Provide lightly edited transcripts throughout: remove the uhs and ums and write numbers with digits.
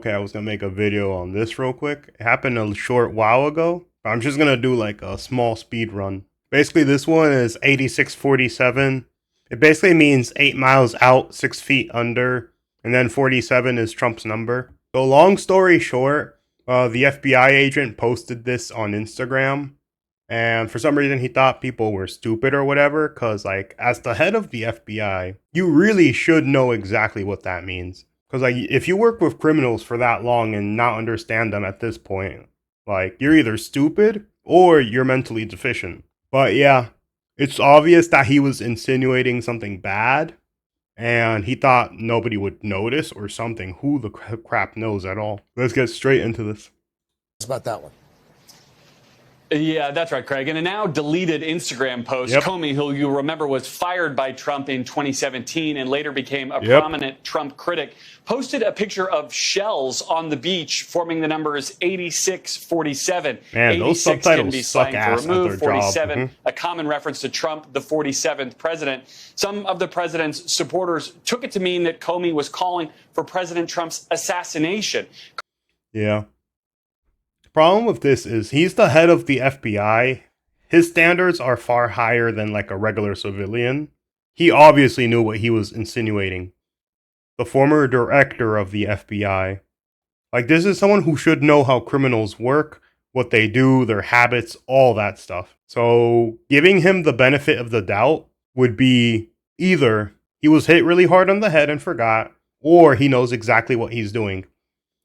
Okay, I was gonna make a video on this real quick. It happened a short while ago. I'm just gonna do like a small speed run. Basically, this one is 8647. It basically means 8 miles out, 6 feet under, and then 47 is Trump's number. So long story short, the FBI agent posted this on Instagram, and for some reason he thought people were stupid or whatever, because like as the head of the FBI, you really should know exactly what that means. Because like if you work with criminals for that long and not understand them at this point, like you're either stupid or you're mentally deficient. But yeah, it's obvious that he was insinuating something bad, and he thought nobody would notice or something. Who the crap knows at all? Let's get straight into this. It's about that one. Yeah, that's right, Craig. In a now deleted Instagram post, Comey, who you remember was fired by Trump in 2017 and later became a prominent Trump critic, posted a picture of shells on the beach forming the numbers 8647. Man, those 86 can subtitles be suck slang ass for at their remove, 47, job. a common reference to Trump, the 47th president. Some of the president's supporters took it to mean that Comey was calling for President Trump's assassination. Yeah. Problem with this is he's the head of the FBI. His standards are far higher than like a regular civilian. He obviously knew what he was insinuating. The former director of the FBI. Like this is someone who should know how criminals work, what they do, their habits, all that stuff. So giving him the benefit of the doubt would be either he was hit really hard on the head and forgot, or he knows exactly what he's doing.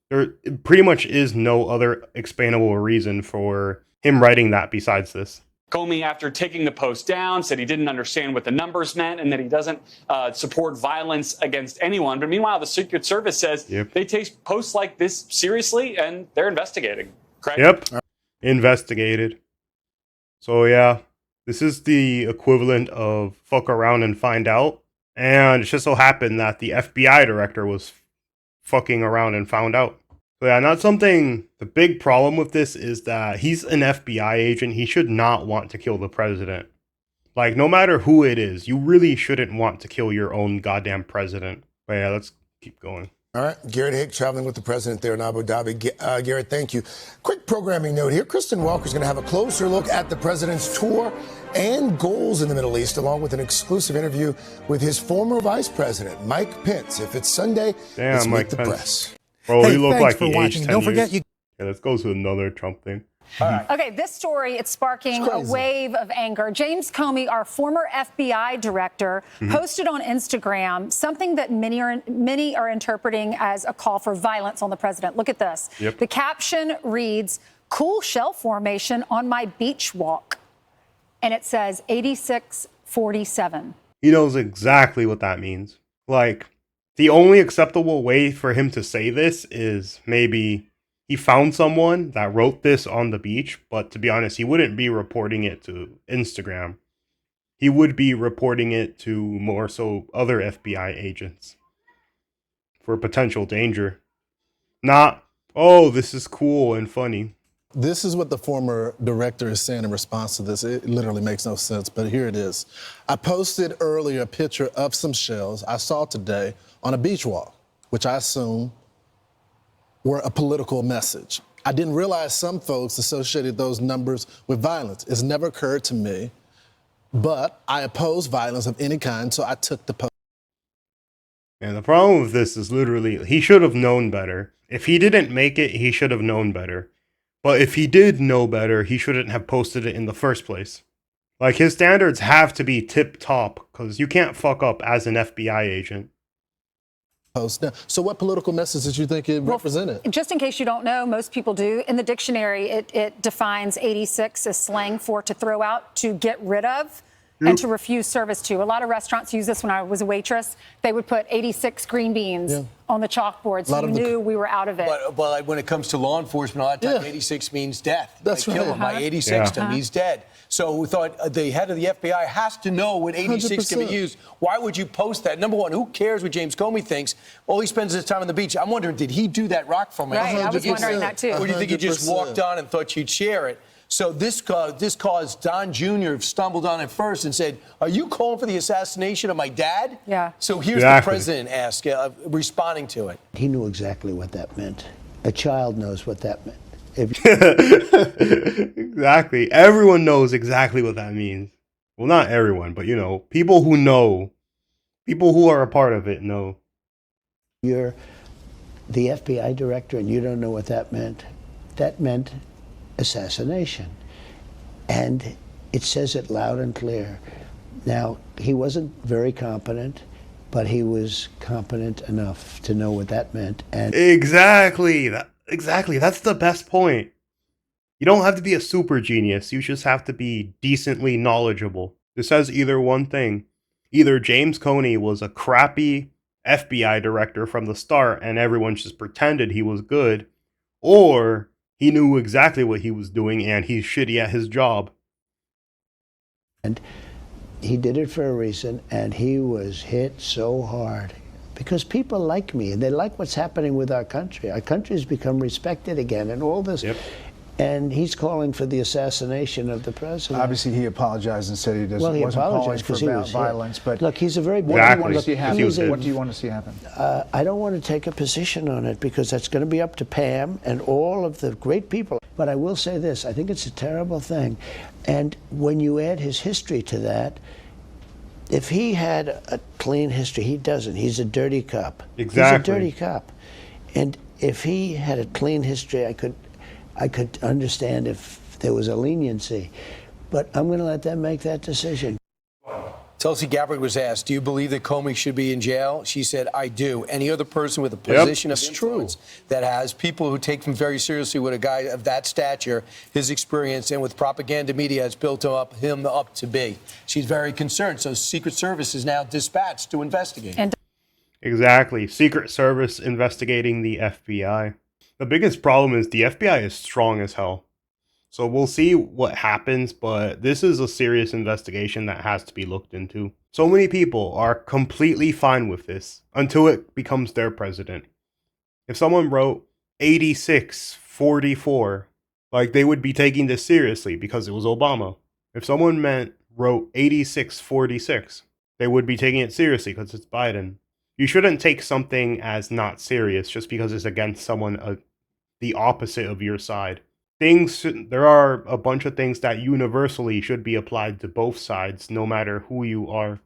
There pretty much is no other explainable reason for him writing that besides this. Comey, after taking the post down, said he didn't understand what the numbers meant and that he doesn't support violence against anyone. But meanwhile, the Secret Service says they take posts like this seriously and they're investigating. Correct? Investigated. So yeah, this is the equivalent of fuck around and find out. And it just so happened that the FBI director was fucking around and found out. So yeah, not something. The big problem with this is that he's an FBI agent. He should not want to kill the president. Like, no matter who it is, you really shouldn't want to kill your own goddamn president. But yeah, let's keep going. All right, Garrett Hick traveling with the president there in Abu Dhabi. Garrett, thank you. Quick programming note here. Kristen Welker's going to have a closer look at the president's tour and goals in the Middle East, along with an exclusive interview with his former vice president, Mike Pence. If it's Sunday, let's Mike meet the Pence. press. Bro, Hey, he looked thanks like he for aged watching. 10 Don't forget years. Yeah, let's go to another Trump thing. Okay, this story, it's sparking a wave of anger. James Comey, our former FBI director, posted on Instagram something that many are interpreting as a call for violence on the president. Look at this. The caption reads, "Cool shell formation on my beach walk." And it says 8647. He knows exactly what that means. Like, the only acceptable way for him to say this is maybe he found someone that wrote this on the beach, but to be honest, he wouldn't be reporting it to Instagram. He would be reporting it to more so other FBI agents for potential danger. Not, oh, this is cool and funny. This is what the former director is saying in response to this. It literally makes no sense, but here it is. I posted earlier a picture of some shells I saw today on a beach walk, which I assume were a political message. I didn't realize some folks associated those numbers with violence. It's never occurred to me, but I oppose violence of any kind, so I took the post. And the problem with this is literally, he should have known better. If he didn't make it, he should have known better. But if he did know better, he shouldn't have posted it in the first place. Like, his standards have to be tip-top, because you can't fuck up as an FBI agent. Now, so what political message did you think it represented? Just in case you don't know, most people do. In the dictionary, it defines 86 as slang for to throw out, to get rid of, and to refuse service to. A lot of restaurants use this. When I was a waitress, they would put 86 green beans on the chalkboard, so you knew we were out of it. But when it comes to law enforcement, a lot of times 86 means death. That's right. Kill him. By 86 he's dead. So we thought the head of the FBI has to know what 86 can be used. Why would you post that? Number one, who cares what James Comey thinks? All he spends his time on the beach. I'm wondering, did he do that rock formation? Right, I was wondering that too. Or do you think he just walked on and thought you'd share it? So this caused Don Jr. stumbled on it first and said, "Are you calling for the assassination of my dad?" Yeah. So here's the president responding to it. He knew exactly what that meant. A child knows what that meant. Exactly. Everyone knows exactly what that means. Well, not everyone, but people who know, people who are a part of it know. You're the FBI director and you don't know what that meant. That meant assassination. And it says it loud and clear. Now, he wasn't very competent, but he was competent enough to know what that meant. And Exactly. That's the best point. You don't have to be a super genius. You just have to be decently knowledgeable. This says either one thing. Either James Comey was a crappy FBI director from the start and everyone just pretended he was good, or he knew exactly what he was doing and he's shitty at his job. And he did it for a reason, and he was hit so hard. Because people like me, and they like what's happening with our country. Our country's become respected again, and all this. Yep. And he's calling for the assassination of the president. Obviously, he apologized and said he doesn't. Well, he wasn't apologized calling because he for was violence. But look, he's a very what do you want to see happen? Exactly. What do you want to see happen? I don't want to take a position on it because that's going to be up to Pam and all of the great people. But I will say this: I think it's a terrible thing, and when you add his history to that. If he had a clean history, he doesn't. He's a dirty cop. Exactly. He's a dirty cop. And if he had a clean history, I could understand if there was a leniency. But I'm going to let them make that decision. Tulsi Gabbard was asked, do you believe that Comey should be in jail? She said, I do. Any other person with a position of influence that has people who take him very seriously with a guy of that stature, his experience, and with propaganda media has built him up to be. She's very concerned. So Secret Service is now dispatched to investigate. Exactly. Secret Service investigating the FBI. The biggest problem is the FBI is strong as hell. So we'll see what happens, but this is a serious investigation that has to be looked into. So many people are completely fine with this until it becomes their president. If someone wrote 8644, like they would be taking this seriously because it was Obama. If someone wrote 8646, they would be taking it seriously because it's Biden. You shouldn't take something as not serious just because it's against someone the opposite of your side. There are a bunch of things that universally should be applied to both sides, no matter who you are.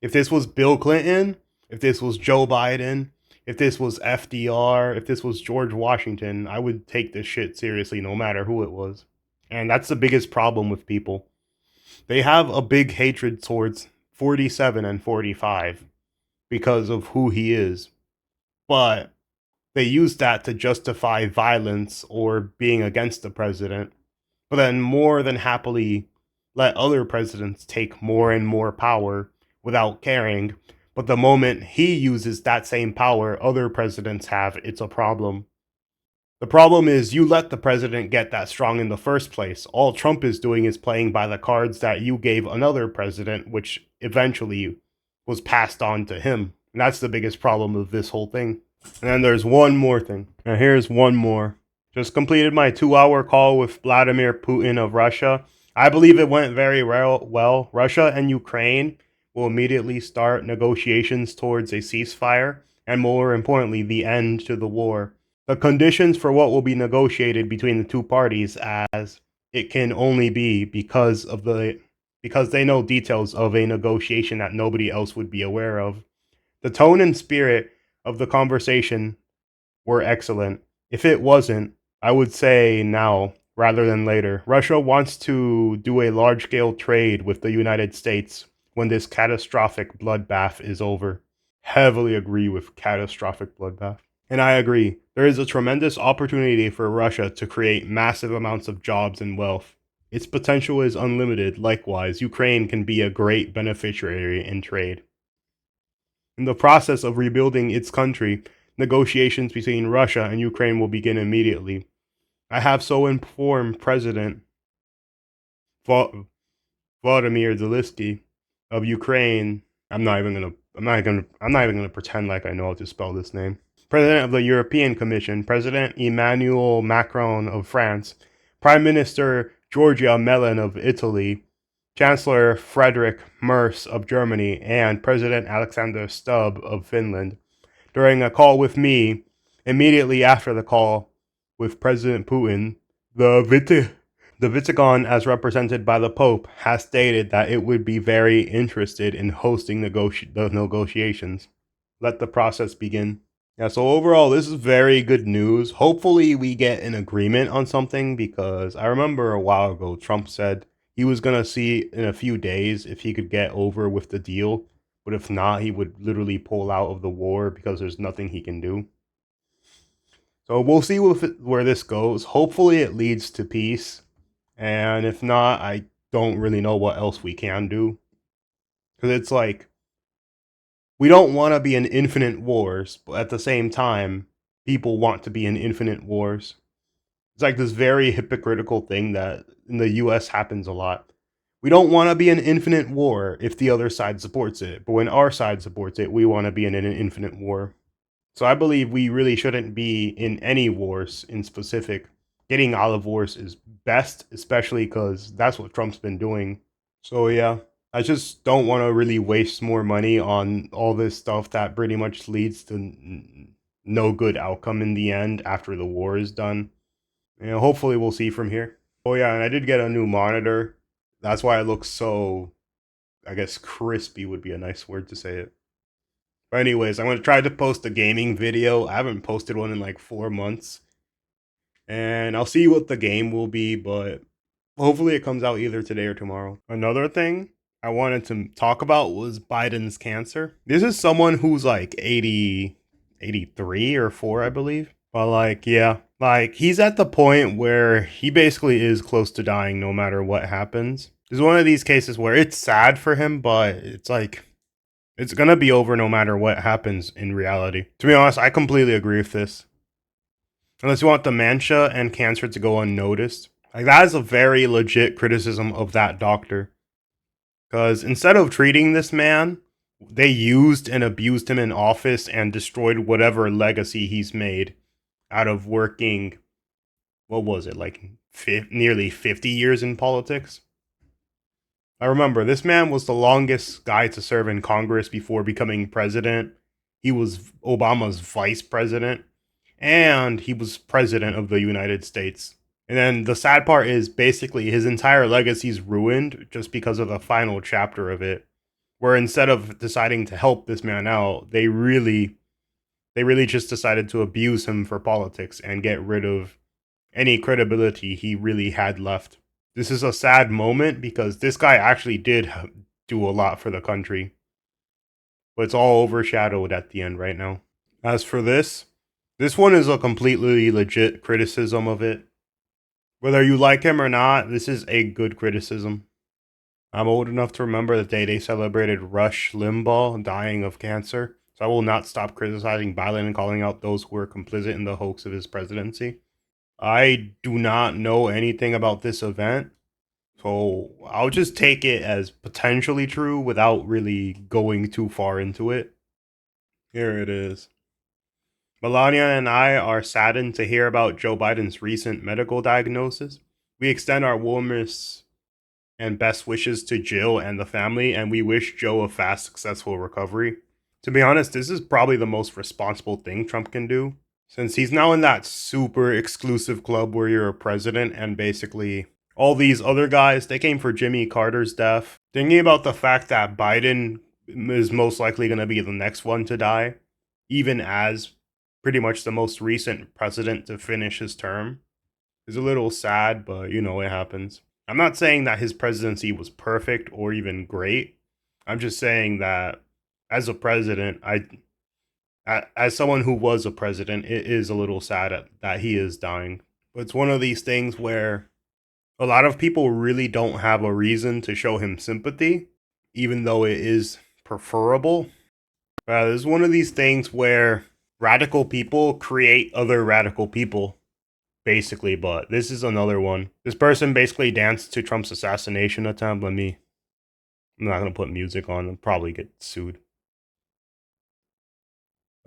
If this was Bill Clinton, if this was Joe Biden, if this was FDR, if this was George Washington, I would take this shit seriously no matter who it was. And that's the biggest problem with people. They have a big hatred towards 47 and 45 because of who he is. But they use that to justify violence or being against the president, but then more than happily let other presidents take more and more power without caring. But the moment he uses that same power other presidents have, it's a problem. The problem is you let the president get that strong in the first place. All Trump is doing is playing by the cards that you gave another president, which eventually was passed on to him. And that's the biggest problem of this whole thing. And then there's one more thing. Now here's one more. Just completed my 2-hour call with Vladimir Putin of Russia. I believe it went very well. Russia and Ukraine will immediately start negotiations towards a ceasefire, and more importantly, the end to the war. The conditions for what will be negotiated between the two parties, as it can only be because they know details of a negotiation that nobody else would be aware of. The tone and spirit of the conversation were excellent. If it wasn't, I would say now rather than later. Russia wants to do a large-scale trade with the United States when this catastrophic bloodbath is over. Heavily agree with catastrophic bloodbath. And I agree. There is a tremendous opportunity for Russia to create massive amounts of jobs and wealth. Its potential is unlimited. Likewise, Ukraine can be a great beneficiary in trade. In the process of rebuilding its country, negotiations between Russia and Ukraine will begin immediately. I have so informed President Vladimir Zelensky of Ukraine. I'm not even gonna pretend like I know how to spell this name. President of the European Commission, President Emmanuel Macron of France, Prime Minister Giorgia Meloni of Italy, Chancellor Friedrich Merz of Germany, and President Alexander Stubb of Finland during a call with me. Immediately after the call with President Putin, the Vatican, as represented by the Pope, has stated that it would be very interested in hosting the negotiations. Let the process begin. Yeah, so overall, this is very good news. Hopefully, we get an agreement on something, because I remember a while ago, Trump said he was going to see in a few days if he could get over with the deal. But if not, he would literally pull out of the war because there's nothing he can do. So we'll see where this goes. Hopefully, it leads to peace. And if not, I don't really know what else we can do. Because it's like, we don't want to be in infinite wars, but at the same time, people want to be in infinite wars. It's like this very hypocritical thing that in the US happens a lot. We don't want to be in infinite war if the other side supports it, but when our side supports it, we want to be in an infinite war. So I believe we really shouldn't be in any wars in specific. Getting out of wars is best, especially because that's what Trump's been doing. So yeah. I just don't want to really waste more money on all this stuff that pretty much leads to no good outcome in the end after the war is done. And hopefully we'll see from here. Oh yeah, and I did get a new monitor. That's why it looks so, I guess, crispy would be a nice word to say it. But anyways, I'm going to try to post a gaming video. I haven't posted one in like 4 months. And I'll see what the game will be, but hopefully it comes out either today or tomorrow. Another thing I wanted to talk about was Biden's cancer. This is someone who's like 83 or 4, I believe. But like, yeah, like he's at the point where he basically is close to dying no matter what happens. This is one of these cases where it's sad for him, but it's like, it's going to be over no matter what happens in reality. To be honest, I completely agree with this. Unless you want dementia and cancer to go unnoticed. Like, that is a very legit criticism of that doctor. Because instead of treating this man, they used and abused him in office and destroyed whatever legacy he's made out of working, what was it, like nearly 50 years in politics? I remember, this man was the longest guy to serve in Congress before becoming president. He was Obama's vice president, and he was president of the United States. And then the sad part is basically his entire legacy is ruined just because of the final chapter of it, where instead of deciding to help this man out, they really just decided to abuse him for politics and get rid of any credibility he really had left. This is a sad moment because this guy actually did do a lot for the country, but it's all overshadowed at the end right now. As for this one is a completely legit criticism of it. Whether you like him or not, this is a good criticism. I'm old enough to remember the day they celebrated Rush Limbaugh dying of cancer, so I will not stop criticizing Biden and calling out those who were complicit in the hoax of his presidency. I do not know anything about this event, so I'll just take it as potentially true without really going too far into it. Here it is. Melania and I are saddened to hear about Joe Biden's recent medical diagnosis. We extend our warmest and best wishes to Jill and the family, and we wish Joe a fast, successful recovery. To be honest, this is probably the most responsible thing Trump can do, since he's now in that super exclusive club where you're a president, and basically all these other guys, they came for Jimmy Carter's death. Thinking about the fact that Biden is most likely going to be the next one to die, even as pretty much the most recent president to finish his term, is a little sad, but you know, it happens. I'm not saying that his presidency was perfect or even great. I'm just saying that as a president, as someone who was a president, it is a little sad that he is dying. But it's one of these things where a lot of people really don't have a reason to show him sympathy, even though it is preferable. It's one of these things where radical people create other radical people, basically, but this is another one. This person basically danced to Trump's assassination attempt. I'm not going to put music on, I'll probably get sued.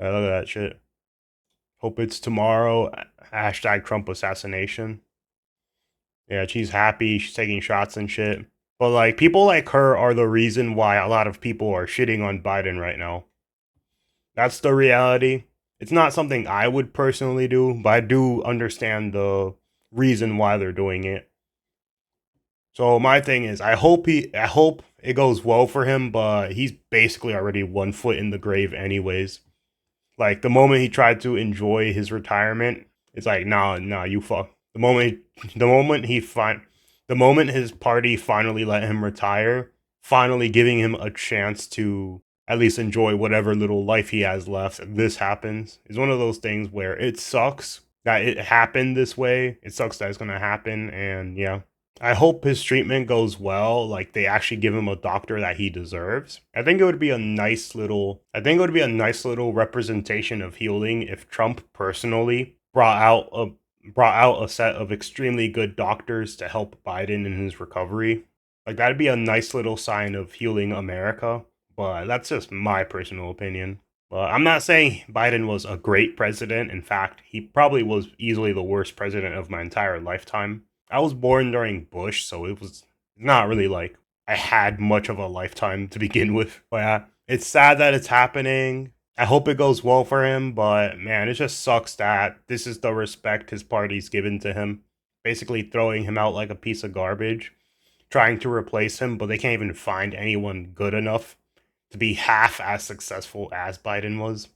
Look at that shit. Hope it's tomorrow, #Trump assassination. Yeah, she's happy. She's taking shots and shit. But like people like her are the reason why a lot of people are shitting on Biden right now. That's the reality. It's not something I would personally do, but I do understand the reason why they're doing it. So my thing is, I hope it goes well for him, but he's basically already 1 foot in the grave anyways. Like the moment he tried to enjoy his retirement, it's like, nah, you fuck. The moment his party finally let him retire, finally giving him a chance to at least enjoy whatever little life he has left, this happens. It's one of those things where it sucks that it happened this way. It sucks that it's gonna happen, and yeah. I hope his treatment goes well, like they actually give him a doctor that he deserves. I think it would be a nice little representation of healing if Trump personally brought out a set of extremely good doctors to help Biden in his recovery. Like that'd be a nice little sign of healing America, but that's just my personal opinion. I'm not saying Biden was a great president. In fact, he probably was easily the worst president of my entire lifetime. I was born during Bush, so it was not really like I had much of a lifetime to begin with. But yeah, it's sad that it's happening. I hope it goes well for him, but man, it just sucks that this is the respect his party's given to him. Basically throwing him out like a piece of garbage, trying to replace him, but they can't even find anyone good enough to be half as successful as Biden was.